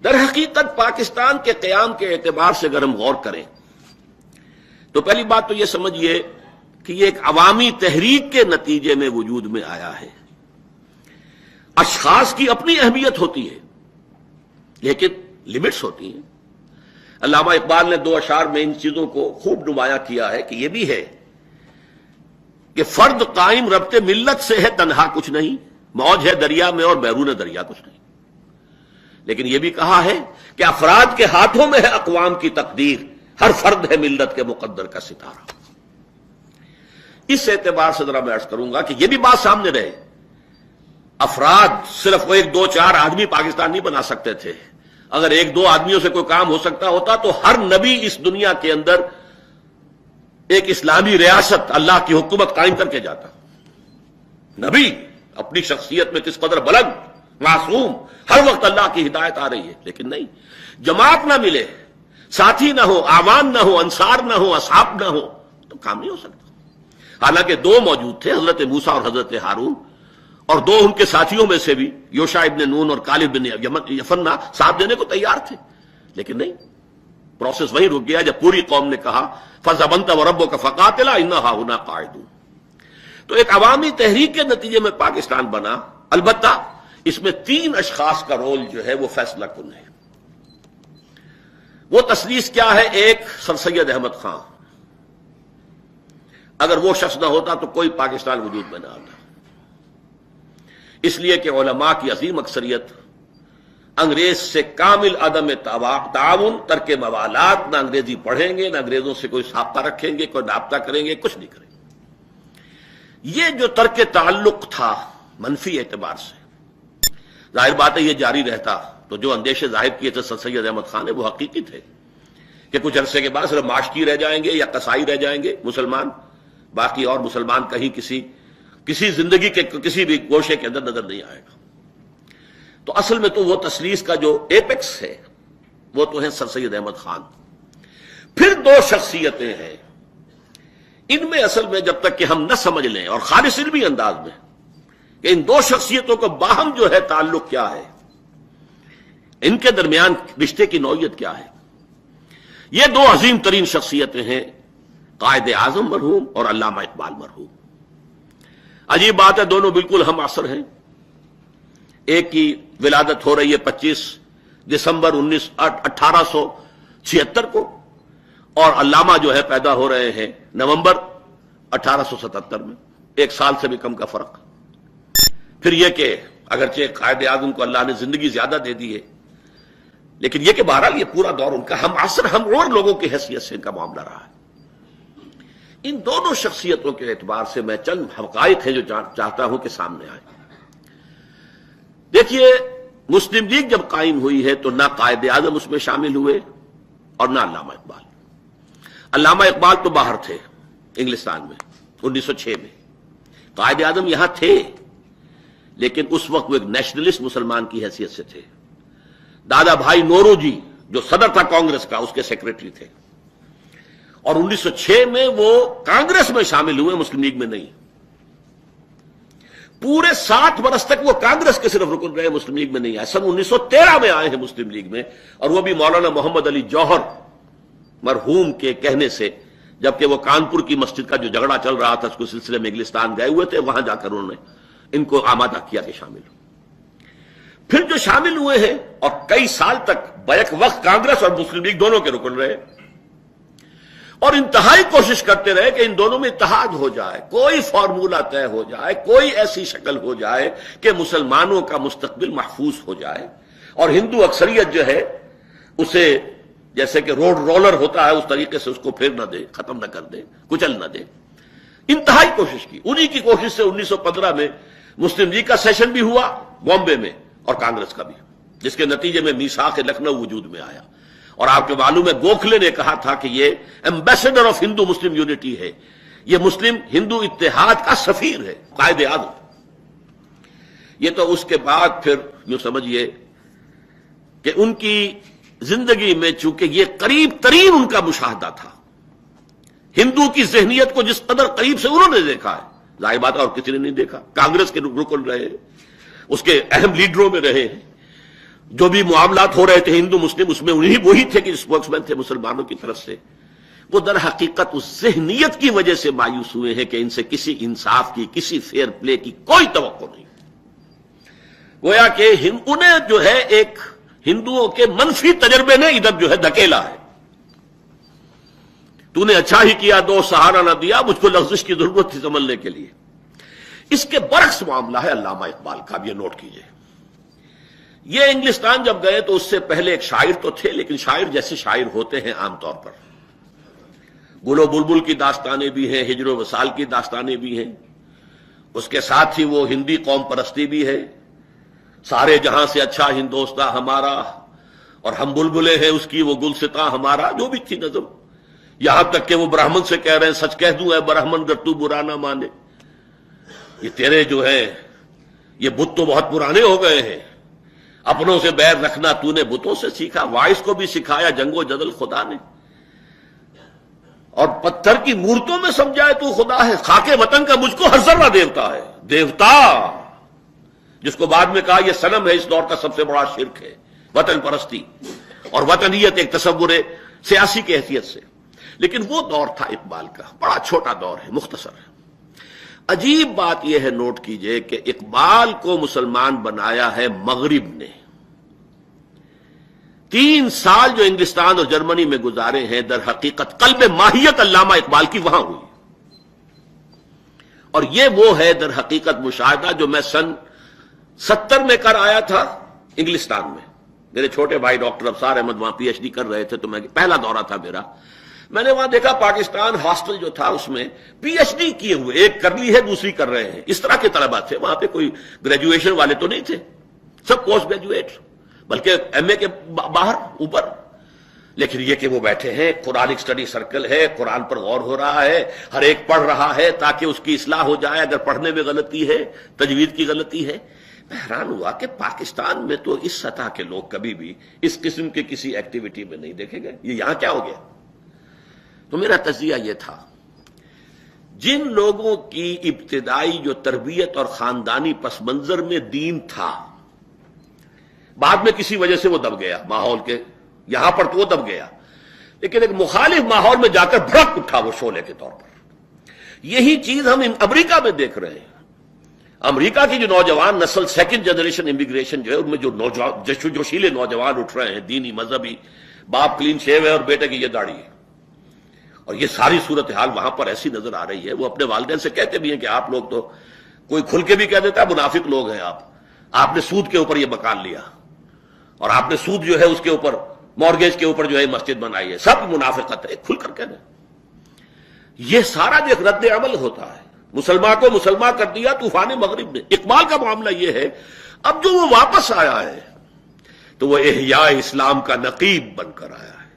در حقیقت پاکستان کے قیام کے اعتبار سے اگر ہم غور کریں تو پہلی بات تو یہ سمجھیے کہ یہ ایک عوامی تحریک کے نتیجے میں وجود میں آیا ہے۔ اشخاص کی اپنی اہمیت ہوتی ہے لیکن لمٹس ہوتی ہیں۔ علامہ اقبال نے 2 اشعار میں ان چیزوں کو خوب نمایاں کیا ہے کہ یہ بھی ہے کہ فرد قائم ربط ملت سے ہے تنہا کچھ نہیں، موج ہے دریا میں اور بیرون دریا کچھ نہیں۔ لیکن یہ بھی کہا ہے کہ افراد کے ہاتھوں میں ہے اقوام کی تقدیر، ہر فرد ہے ملت کے مقدر کا ستارہ۔ اس اعتبار سے ذرا میں عرض کروں گا کہ یہ بھی بات سامنے رہے، افراد صرف وہ 1 2 4 آدمی پاکستان نہیں بنا سکتے تھے۔ اگر 1 2 آدمیوں سے کوئی کام ہو سکتا ہوتا تو ہر نبی اس دنیا کے اندر ایک اسلامی ریاست، اللہ کی حکومت قائم کر کے جاتا۔ نبی اپنی شخصیت میں کس قدر بلند، معصوم، ہر وقت اللہ کی ہدایت آ رہی ہے، لیکن نہیں، جماعت نہ ملے، ساتھی نہ ہو، اعوان نہ ہو، انصار نہ ہو، اصحاب نہ ہو تو کام نہیں ہو سکتا۔ حالانکہ 2 موجود تھے، حضرت موسیٰ اور حضرت ہارون، اور 2 ان کے ساتھیوں میں سے بھی یوشع ابن نون اور کالب بن یفنہ ساتھ دینے کو تیار تھے، لیکن نہیں، پروسیس وہیں رک گیا جب پوری قوم نے کہا فَذَبَنْتَ وَرَبُّكَ فَقَاتِلَا إِنَّا هَاهُنَا قَاعِدُونَ۔ تو ایک عوامی تحریک کے نتیجے میں پاکستان بنا، البتہ اس میں 3 اشخاص کا رول جو ہے وہ فیصلہ کن ہے۔ وہ تثلیث کیا ہے؟ ایک سر سید احمد خان، اگر وہ شخص نہ ہوتا تو کوئی پاکستان وجود میں نہ آتا، اس لیے کہ علماء کی عظیم اکثریت انگریز سے کامل عدم تعاون، ترک موالات، نہ انگریزی پڑھیں گے، نہ انگریزوں سے کوئی سابقہ رکھیں گے، کوئی رابطہ کریں گے، کچھ نہیں کریں گے۔ یہ جو ترک تعلق تھا منفی اعتبار سے، ظاہر بات ہے یہ جاری رہتا تو جو اندیشے ظاہر کیے تھے سر سید احمد خان نے وہ حقیقی تھے کہ کچھ عرصے کے بعد صرف ماشکی رہ جائیں گے یا قصائی رہ جائیں گے مسلمان، باقی اور مسلمان کہیں کسی زندگی کے کسی بھی گوشے کے اندر نظر نہیں آئے گا۔ تو اصل میں تو وہ تثلیث کا جو ایپیکس ہے وہ تو ہے سر سید احمد خان۔ پھر 2 شخصیتیں ہیں، ان میں اصل میں جب تک کہ ہم نہ سمجھ لیں اور خالص علمی انداز میں کہ ان 2 شخصیتوں کا باہم جو ہے تعلق کیا ہے، ان کے درمیان رشتے کی نوعیت کیا ہے، یہ 2 عظیم ترین شخصیتیں ہیں، قائد اعظم مرحوم اور علامہ اقبال مرحوم۔ عجیب بات ہے، دونوں بالکل ہم عصر ہیں، ایک کی ولادت ہو رہی ہے 25 دسمبر 1876 کو، اور علامہ جو ہے پیدا ہو رہے ہیں نومبر 1877 میں، 1 سال سے بھی کم کا فرق۔ پھر یہ کہ اگرچہ قائد اعظم کو اللہ نے زندگی زیادہ دے دی ہے، لیکن یہ کہ بہرحال یہ پورا دور ان کا ہم عصر، ہم اور لوگوں کی حیثیت سے ان کا معاملہ رہا ہے۔ ان دونوں شخصیتوں کے اعتبار سے میں چند حقائق ہیں جو چاہتا ہوں کہ سامنے آئے۔ دیکھیے، مسلم لیگ جب قائم ہوئی ہے تو نہ قائد اعظم اس میں شامل ہوئے اور نہ علامہ اقبال۔ علامہ اقبال تو باہر تھے انگلستان میں 1906 میں، قائد اعظم یہاں تھے لیکن اس وقت وہ ایک نیشنلسٹ مسلمان کی حیثیت سے تھے۔ دادا بھائی نورو جی جو صدر تھا کانگریس کا، اس کے سیکریٹری تھے، اور 1906 میں وہ کانگریس میں شامل ہوئے، مسلم لیگ میں نہیں۔ پورے 7 برس تک وہ کانگریس کے صرف رکن رہے، مسلم لیگ میں نہیں آئے۔ سن 1913 میں آئے ہیں مسلم لیگ میں، اور وہ بھی مولانا محمد علی جوہر مرحوم کے کہنے سے، جبکہ وہ کانپور کی مسجد کا جو جھگڑا چل رہا تھا اس کو سلسلے میں انگلستان گئے ہوئے تھے، وہاں جا کر انہوں نے ان کو آمادہ کیا کہ شامل ہو۔ پھر جو شامل ہوئے ہیں اور کئی سال تک بیک وقت کانگریس اور مسلم لیگ دونوں کے رکن رہے، اور انتہائی کوشش کرتے رہے کہ ان دونوں میں اتحاد ہو جائے، کوئی فارمولہ طے ہو جائے، کوئی ایسی شکل ہو جائے کہ مسلمانوں کا مستقبل محفوظ ہو جائے، اور ہندو اکثریت جو ہے اسے جیسے کہ روڈ رولر ہوتا ہے اس طریقے سے اس کو پھیر نہ دے، ختم نہ کر دے، کچل نہ دے۔ انتہائی کوشش کی، انہی کی کوشش سے 1915 میں مسلم لیگ کا سیشن بھی ہوا بامبے میں اور کانگریس کا بھی، جس کے نتیجے میں میثاق لکھنؤ وجود میں آیا۔ اور آپ کو معلوم ہے گوکھلے نے کہا تھا کہ یہ ambassador of Hindu Muslim unity ہے، یہ مسلم ہندو اتحاد کا سفیر ہے، قائد اعظم۔ یہ تو اس کے بعد پھر یوں سمجھیے کہ ان کی زندگی میں چونکہ یہ قریب ترین ان کا مشاہدہ تھا، ہندو کی ذہنیت کو جس قدر قریب سے انہوں نے دیکھا ہے، ظاہر بات اور کسی نے نہیں دیکھا۔ کانگریس کے رکن رہے، اس کے اہم لیڈروں میں رہے ہیں، جو بھی معاملات ہو رہے تھے ہندو مسلم، اس میں وہی تھے کہ اسپوکس مین تھے مسلمانوں کی طرف سے، وہ در حقیقت اس ذہنیت کی وجہ سے مایوس ہوئے ہیں کہ ان سے کسی انصاف کی، کسی فیئر پلے کی کوئی توقع نہیں۔ گویا کہ انہیں جو ہے ایک ہندوؤں کے منفی تجربے نے ادھر جو ہے دھکیلا ہے۔ تو نے اچھا ہی کیا، دو سہارا نہ دیا، مجھ کو لغزش کی ضرورت تھی سنبھلنے کے لیے۔ اس کے برعکس معاملہ ہے علامہ اقبال کا، اب یہ نوٹ کیجئے۔ یہ انگلستان جب گئے تو اس سے پہلے ایک شاعر تو تھے، لیکن شاعر جیسے شاعر ہوتے ہیں عام طور پر، گل و بلبل کی داستانیں بھی ہیں، ہجر و وصال کی داستانیں بھی ہیں، اس کے ساتھ ہی وہ ہندی قوم پرستی بھی ہے، سارے جہاں سے اچھا ہندوستاں ہمارا، اور ہم بلبلے ہیں اس کی وہ گلستاں ہمارا، جو بھی تھی نظم، یہاں تک کہ وہ برہمن سے کہہ رہے ہیں سچ کہہ دوں اے برہمن گر تو برا نہ مانے، یہ تیرے جو ہے یہ بت تو بہت پرانے ہو گئے ہیں، اپنوں سے بیر رکھنا تو نے بتوں سے سیکھا، وائس کو بھی سکھایا جنگ و جدل خدا نے، اور پتھر کی مورتوں میں سمجھائے تو خدا ہے، خاک وطن کا مجھ کو ہر ذرہ دیوتا ہے، دیوتا جس کو بعد میں کہا یہ صنم ہے، اس دور کا سب سے بڑا شرک ہے وطن پرستی اور وطنیت ایک تصور سیاسی کی حیثیت سے۔ لیکن وہ دور تھا اقبال کا، بڑا چھوٹا دور ہے، مختصر ہے۔ عجیب بات یہ ہے، نوٹ کیجئے کہ اقبال کو مسلمان بنایا ہے مغرب نے۔ 3 سال جو انگلستان اور جرمنی میں گزارے ہیں، در حقیقت قلب ماہیت علامہ اقبال کی وہاں ہوئی، اور یہ وہ ہے در حقیقت مشاہدہ جو میں سن 70 میں کر آیا تھا انگلستان میں۔ میرے چھوٹے بھائی ڈاکٹر ابصار احمد وہاں پی ایچ ڈی کر رہے تھے، تو میں پہلا دورہ تھا میرا، میں نے وہاں دیکھا پاکستان ہاسٹل جو تھا اس میں پی ایچ ڈی کیے ہوئے، ایک کر لی ہے دوسری کر رہے ہیں، اس طرح کے طلباء تھے وہاں پہ، کوئی گریجویشن والے تو نہیں تھے، سب پوسٹ گریجویٹ، بلکہ ایم اے کے باہر اوپر۔ لیکن یہ کہ وہ بیٹھے ہیں، قرآنک سٹڈی سرکل ہے، قرآن پر غور ہو رہا ہے، ہر ایک پڑھ رہا ہے تاکہ اس کی اصلاح ہو جائے اگر پڑھنے میں غلطی ہے، تجوید کی غلطی ہے۔ میں حیران ہوا کہ پاکستان میں تو اس سطح کے لوگ کبھی بھی اس قسم کے کسی ایکٹیویٹی میں نہیں دیکھے گئے، یہ یہاں کیا ہو گیا؟ تو میرا تجزیہ یہ تھا، جن لوگوں کی ابتدائی جو تربیت اور خاندانی پس منظر میں دین تھا، بعد میں کسی وجہ سے وہ دب گیا ماحول کے، یہاں پر تو وہ دب گیا، لیکن ایک مخالف ماحول میں جا کر بھڑک اٹھا وہ شعلے کے طور پر۔ یہی چیز ہم امریکہ میں دیکھ رہے ہیں۔ امریکہ کی جو نوجوان نسل، سیکنڈ جنریشن امیگریشن جو ہے، ان میں جو جوشیلے نوجوان اٹھ رہے ہیں، دینی مذہبی، باپ کلین شیو ہے اور بیٹے کی یہ داڑھی ہے، اور یہ ساری صورتحال وہاں پر ایسی نظر آ رہی ہے۔ وہ اپنے والدین سے کہتے بھی ہیں کہ آپ لوگ تو، کوئی کھل کے بھی کہہ دیتا ہے منافق لوگ ہیں آپ نے سود کے اوپر یہ مکان لیا، اور آپ نے سود جو ہے اس کے اوپر، مورگیج کے اوپر جو ہے مسجد بنائی ہے، سب منافقت ہے، کھل کر کہنا۔ یہ سارا جو ایک رد عمل ہوتا ہے، مسلمان کو مسلمان کر دیا طوفان مغرب نے۔ اقبال کا معاملہ یہ ہے، اب جو وہ واپس آیا ہے تو وہ احیاء اسلام کا نقیب بن کر آیا ہے،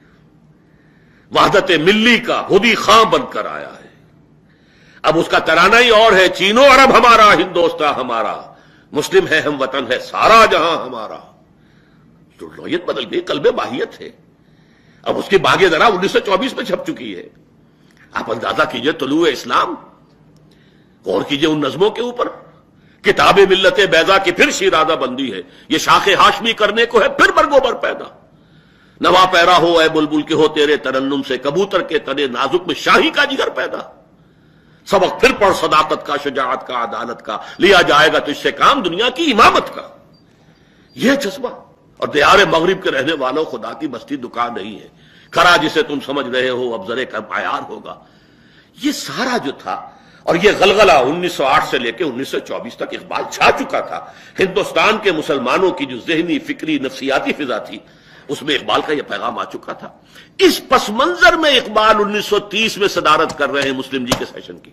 وحدت ملی کا ہدی خاں بن کر آیا ہے۔ اب اس کا ترانہ ہی اور ہے، چین و عرب ہمارا، ہندوستاں ہمارا، مسلم ہے ہم وطن ہے سارا جہاں ہمارا۔ جو نوعیت بدل گئی، قلب ماہیت ہے۔ اب اس کی باغ درا 1924 میں چھپ چکی ہے۔ آپ اندازہ کیجئے طلوع اسلام، غور کیجئے ان نظموں کے اوپر، کتاب ملت بیضا کی پھر شیرازہ بندی ہے، یہ شاخ ہاشمی کرنے کو ہے پھر برگوبر پیدا، نوا پیرا ہو اے بلبل کے ہو تیرے ترنم سے، کبوتر کے تنے نازک میں شاہی کا جگر پیدا، سبق پھر پڑھ صداقت کا، شجاعت کا، عدالت کا، لیا جائے گا تجھ سے کام دنیا کی امامت کا۔ یہ جذبہ، اور دیار مغرب کے رہنے والوں، خدا کی بستی دکان نہیں ہے، کھرا جسے تم سمجھ رہے ہو اب ذرے کا معیار ہوگا۔ یہ سارا جو تھا، اور یہ غلغلہ 1908 سے لے کے 1924 تک اقبال چھا چکا تھا۔ ہندوستان کے مسلمانوں کی جو ذہنی، فکری، نفسیاتی فضا تھی، اس میں اقبال کا یہ پیغام آ چکا تھا۔ اس پس منظر میں اقبال 1930 میں صدارت کر رہے ہیں مسلم جی کے سیشن کی،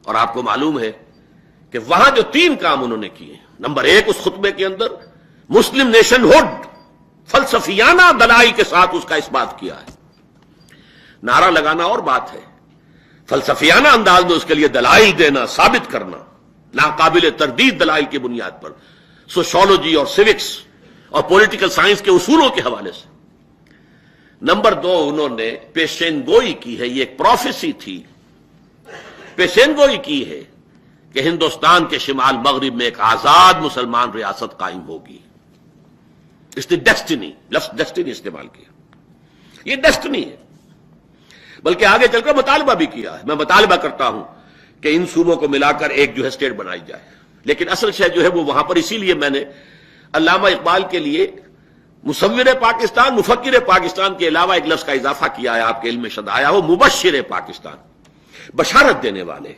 اور آپ کو معلوم ہے کہ وہاں جو 3 کام انہوں نے کیے، نمبر 1، اس خطبے کے اندر مسلم نیشن ہوڈ فلسفیانہ دلائل کے ساتھ اس کا اس بات کیا ہے۔ نعرہ لگانا اور بات ہے، فلسفیانہ انداز میں اس کے لیے دلائل دینا، ثابت کرنا، ناقابل تردید دلائل کی بنیاد پر، سوشولوجی اور سیوکس اور پولیٹیکل سائنس کے اصولوں کے حوالے سے۔ نمبر 2، انہوں نے پیشین گوئی کی ہے، یہ ایک پروفیسی تھی، پیشین گوئی کی ہے کہ ہندوستان کے شمال مغرب میں ایک آزاد مسلمان ریاست قائم ہوگی. اس نے ڈیسٹنی، لفظ ڈیسٹنی استعمال کیا. یہ ڈیسٹنی ہے، بلکہ آگے چل کر مطالبہ بھی کیا ہے. میں مطالبہ کرتا ہوں کہ ان صوبوں کو ملا کر ایک جو ہے اسٹیٹ بنائی جائے. لیکن اصل شے جو ہے وہ وہاں پر، اسی لیے میں نے علامہ اقبال کے لیے مصور پاکستان، مفکر پاکستان کے علاوہ ایک لفظ کا اضافہ کیا ہے، آپ کے علم میں شد آیا ہو، مبشر پاکستان، بشارت دینے والے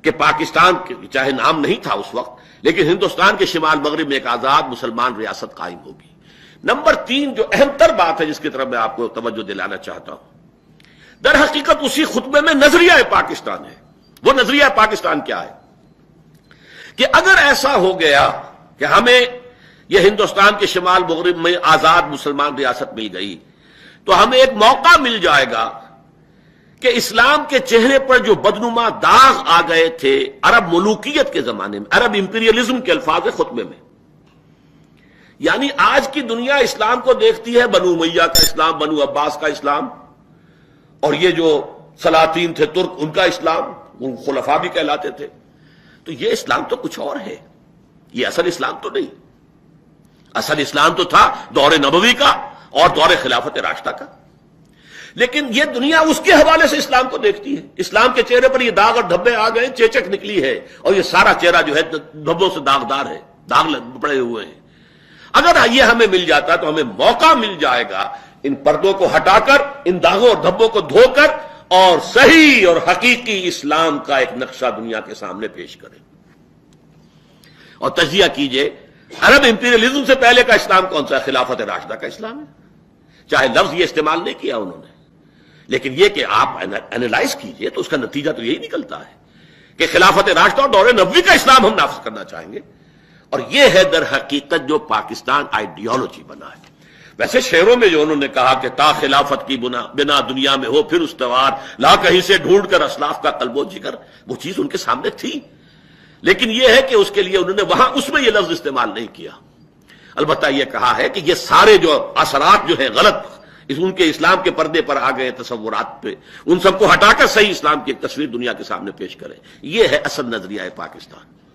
کہ پاکستان چاہے نام نہیں تھا اس وقت، لیکن ہندوستان کے شمال مغرب میں ایک آزاد مسلمان ریاست قائم ہوگی. نمبر 3 جو اہم تر بات ہے جس کی طرف میں آپ کو توجہ دلانا چاہتا ہوں، در حقیقت اسی خطبے میں نظریہ پاکستان ہے. وہ نظریہ پاکستان کیا ہے کہ اگر ایسا ہو گیا کہ ہمیں یہ ہندوستان کے شمال مغرب میں آزاد مسلمان ریاست مل گئی، تو ہمیں ایک موقع مل جائے گا کہ اسلام کے چہرے پر جو بدنما داغ آ گئے تھے عرب ملوکیت کے زمانے میں، عرب امپیریلزم کے الفاظ خطبے میں، یعنی آج کی دنیا اسلام کو دیکھتی ہے بنو امیہ کا اسلام، بنو عباس کا اسلام، اور یہ جو سلاطین تھے ترک ان کا اسلام، وہ خلفاء بھی کہلاتے تھے. تو یہ اسلام تو کچھ اور ہے، یہ اصل اسلام تو نہیں. اصل اسلام تو تھا دور نبوی کا اور دور خلافت راشدہ کا. لیکن یہ دنیا اس کے حوالے سے اسلام کو دیکھتی ہے. اسلام کے چہرے پر یہ داغ اور دھبے آ گئے، چیچک نکلی ہے، اور یہ سارا چہرہ جو ہے دھبوں سے داغدار ہے، داغ پڑے ہوئے ہیں. اگر یہ ہمیں مل جاتا تو ہمیں موقع مل جائے گا ان پردوں کو ہٹا کر، ان داغوں اور دھبوں کو دھو کر، اور صحیح اور حقیقی اسلام کا ایک نقشہ دنیا کے سامنے پیش کریں. اور تجزیہ کیجئے، عرب امپیریلزم سے پہلے کا اسلام کون سا ہے؟ خلافت راشدہ کا اسلام ہے. چاہے لفظ یہ استعمال نہیں کیا انہوں نے، لیکن یہ کہ آپ اینالائز کیجئے تو اس کا نتیجہ تو یہی نکلتا ہے کہ خلافت راشدہ اور دور نبوی کا اسلام ہم نافذ کرنا چاہیں گے. اور یہ ہے در حقیقت جو پاکستان آئیڈیالوجی بنا ہے. ویسے شعروں میں جو انہوں نے کہا کہ تا خلافت کی بنا دنیا میں ہو پھر استوار، لا کہیں سے ڈھونڈ کر اسلاف کا قلب و جگر، وہ چیز ان کے سامنے تھی. لیکن یہ ہے کہ اس کے لیے انہوں نے وہاں اس میں یہ لفظ استعمال نہیں کیا. البتہ یہ کہا ہے کہ یہ سارے جو اثرات جو ہیں غلط ان کے اسلام کے پردے پر آ گئے تصورات پہ، ان سب کو ہٹا کر صحیح اسلام کی ایک تصویر دنیا کے سامنے پیش کریں. یہ ہے اصل نظریہ پاکستان.